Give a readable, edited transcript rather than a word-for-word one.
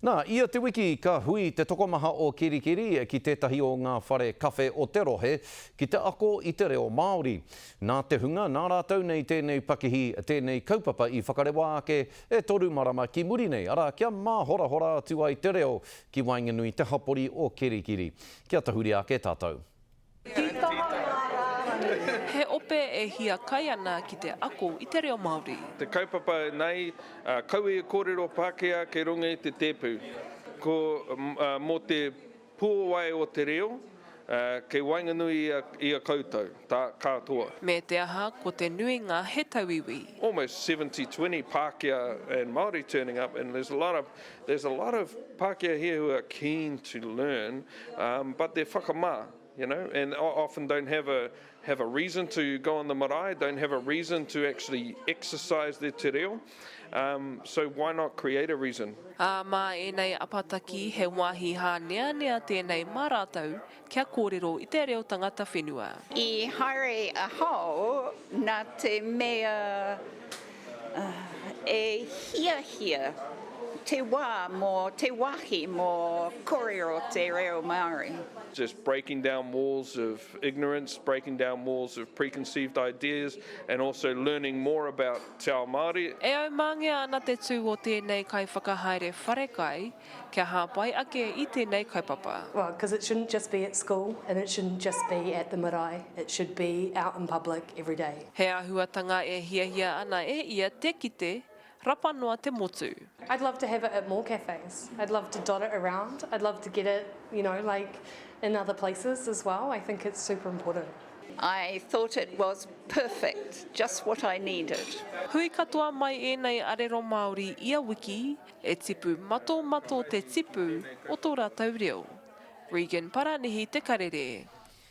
Nā, ia te wiki ka hui te tokomaha o Kirikiri ki tētahi o ngā whare kawhe o te rohe ki te ako i te reo Māori. Nā te hunga, nā rātou nei tēnei pakihi, tēnei kaupapa i whakarewa ake e toru marama ki muri nei. Ara, kia mā hora atu ai te reo ki Wainganui te hapori o Kirikiri. Kia tahuri ake tātou. He ope e hia kai ana ki te ako i te reo Māori. Te kaupapa nei, kaue e kōrero Pākehā ke runga i te tēpū. Mō te pūwai o te reo, kei Wainganui i a koutou, tā katoa. Me te aha ko te nuinga he tauiwi. Almost 70-20 Pākehā and Māori turning up, and there's a lot of Pākehā here who are keen to learn, but they're whakamā. You know, and often don't have a reason to go on the marae, don't have a reason to actually exercise their te reo. So why not create a reason? Mā e nei apataki he wāhi hānea tēnei mārātau kia kōrero i te reo tangata whenua. I haere a hau nā te mea e hia te wā mō te wahi mō kōrero te reo Māori. Just breaking down walls of ignorance, breaking down walls of preconceived ideas, and also learning more about te ao Māori. E au māngia ana te tū o tēnei kai whakahaere wharekai, kia hāpai ake i tēnei kaupapa. Well, because it shouldn't just be at school and it shouldn't just be at the marae. It should be out in public every day. He ahuatanga e hia ana e ia te kite, rapa noa te motu. I'd love to have it at more cafes. I'd love to dot it around. I'd love to get it, you know, like in other places as well. I think it's super important. I thought it was perfect, just what I needed. Hui katoa mai e nei arero Māori ia wiki, e tipu mato te tipu o tō rātou reo. Regan Paranihi te karere.